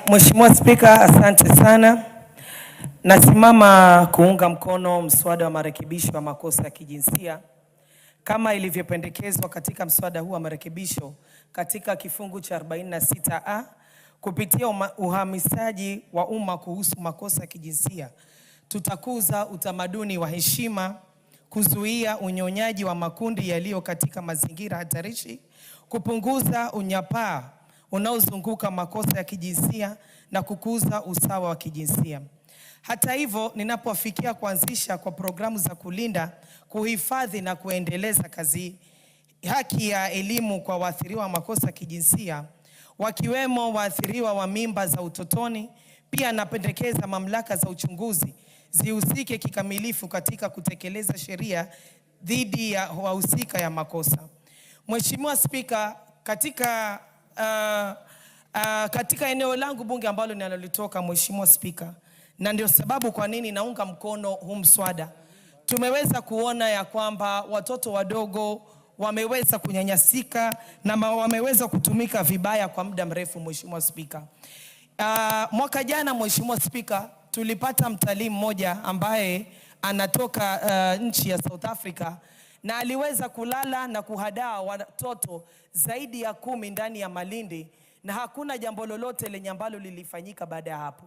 Mheshimiwa Spika, asante sana. Nasimama kuunga mkono mswada wa marekebisho ya makosa ya kijinsia kama ilivyopendekezwa katika mswada huu wa marekebisho katika kifungu cha 46A kupitia uhamisaji wa umma kuhusu makosa ya kijinsia. Tutakuza utamaduni wa heshima, kuzuia unyonyaji wa makundi yaliyo katika mazingira hatarishi, kupunguza unyapaa unaozunguka makosa ya kijinsia na kukuza usawa wa kijinsia. Hata hivyo, ninapofikia kuanzisha kwa programu za kulinda, kuhifadhi na kuendeleza haki ya elimu kwa waathiriwa wa makosa ya kijinsia, wakiwemo waathiriwa wa mimba za utotoni, pia napendekeza mamlaka za uchunguzi zihusike kikamilifu katika kutekeleza sheria dhidi ya wahusika ya makosa. Mheshimiwa Spika, katika eneo langu bunge ambalo ninalolitoka, Mheshimiwa Spika, na ndio sababu kwa nini naunga mkono huu mswada, tumeweza kuona ya kwamba watoto wadogo wameweza kunyanyasika na wameweza kutumika vibaya kwa muda mrefu. Mheshimiwa Spika, mwaka jana, Mheshimiwa Spika, tulipata mtalii mmoja ambaye anatoka nchi ya South Africa na aliweza kulala na kuhadaa watoto zaidi ya 10 ndani ya Malindi, na hakuna jambo lolote lenye ambalo lilifanyika baada ya hapo.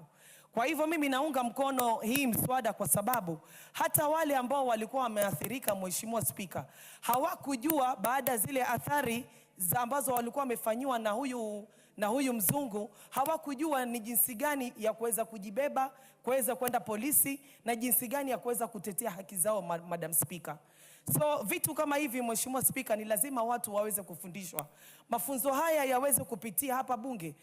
Kwa hivyo mimi naunga mkono hii mswada kwa sababu hata wale ambao walikuwa wameathirika, Mheshimiwa Spika, hawakujua baada zile athari ambazo walikuwa wamefanywa na huyu mzungu, hawakujua ni jinsi gani ya kuweza kujibeba, kuweza kwenda polisi na jinsi gani ya kuweza kutetea haki zao, Madam Speaker. So vitu kama hivi, Mheshimiwa Spika, ni lazima watu waweze kufundishwa. Mafunzo haya yaweze kupitia hapa bunge.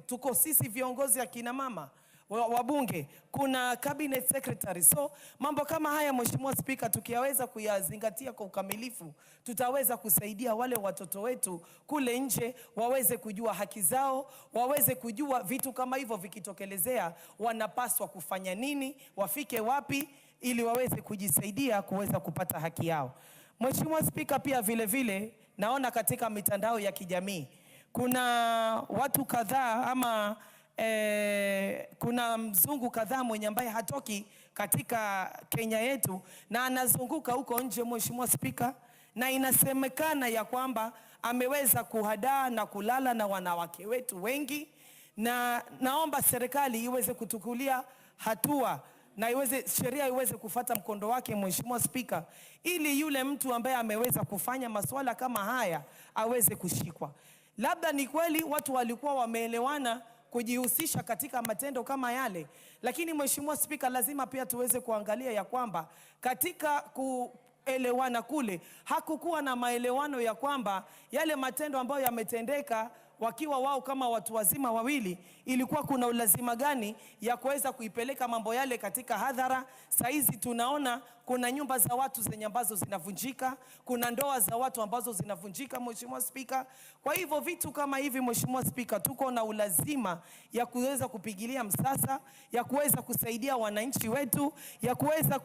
Tuko sisi viongozi akina mama wa bunge, kuna cabinet secretary. So mambo kama haya, Mheshimiwa Spika, tukiyaweza kuyazingatia kwa ukamilifu, tutaweza kusaidia wale watoto wetu kule nje waweze kujua haki zao, waweze kujua vitu kama hivyo vikitokelezea wanapaswa kufanya nini, wafike wapi ili waweze kujisaidia kuweza kupata haki yao. Mheshimiwa Spika, pia vile vile naona katika mitandao ya kijamii kuna watu kadhaa ama kuna mzungu kadhaa mwenye ambaye hatoki katika Kenya yetu na anazunguka huko nje, Mheshimiwa Spika, na inasemekana ya kwamba ameweza kuhadaa na kulala na wanawake wetu wengi, na naomba serikali iweze kutukulia hatua na sheria iweze kufuata mkondo wake, Mheshimiwa Spika, ili yule mtu ambaye ameweza kufanya masuala kama haya aweze kushikwa. Labda ni kweli watu walikuwa wameelewana kujihusisha katika matendo kama yale, lakini Mheshimiwa Spika, lazima pia tuweze kuangalia ya kwamba katika kuelewana kule hakukuwa na maelewano ya kwamba yale matendo ambayo yametendeka wakiwa wao kama watu wazima wawili, ilikuwa kuna ulazima gani ya kuweza kuipeleka mambo yale katika hadhara. Saizi tunaona kuna nyumba za watu zenye ambazo zinavunjika, kuna ndoa za watu ambazo zinavunjika, Mheshimiwa Spika. Kwa hivyo vitu kama hivi, Mheshimiwa Spika, tuko na ulazima ya kuweza kupigilia msasa, ya kuweza kusaidia wananchi wetu, ya kuweza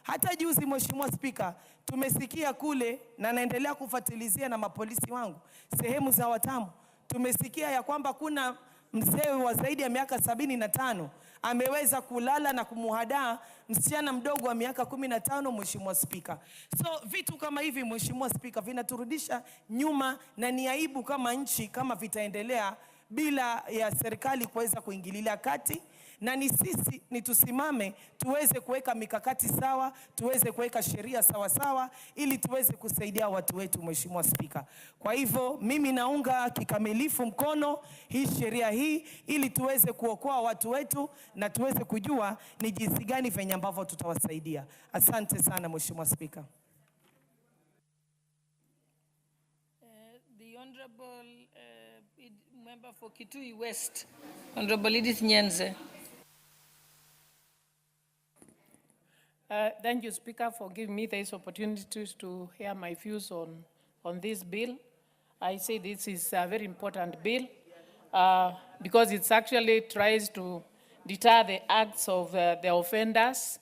hata juzi, Mheshimiwa Spika, tumesikia kule na naendelea kufuatilizia na mapolisi wangu sehemu za Watamu, tumesikia ya kwamba kuna mzee wa zaidi ya miaka 75 ameweza kulala na kumuhadaa msichana mdogo wa miaka 15, Mheshimiwa Spika. So vitu kama hivi, Mheshimiwa Spika, vinaturudisha nyuma na ni aibu kama nchi kama vitaendelea bila ya serikali kuweza kuingililia kati, na ni tusimame tuweze kuweka mikakati sawa, tuweze kuweka sheria sawa sawa ili tuweze kusaidia watu wetu, Mheshimiwa Spika. Kwa hivyo mimi naunga kikamilifu mkono hii sheria hii ili tuweze kuokoa watu wetu na tuweze kujua ni jinsi gani venye ambavyo tutawasaidia. Asante sana, Mheshimiwa Spika. The Honorable Member for Kitui West, Honorable Edith Nyenze. Thank you, Speaker, for giving me this opportunity to hear my views on this bill. I say this is a very important bill because it actually tries to deter the acts of the offenders,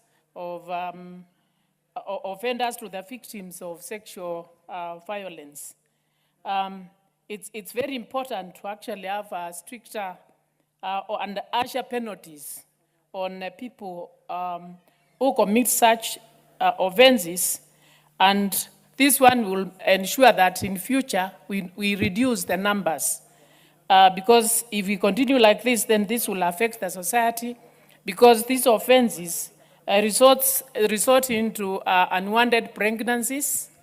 offenders to the victims of sexual violence. It's very important to actually have a stricter and harsher penalties on people who commit such offenses. And this one will ensure that in future we reduce the numbers. Because if we continue like this, then this will affect the society, because these offenses resort into unwanted pregnancies,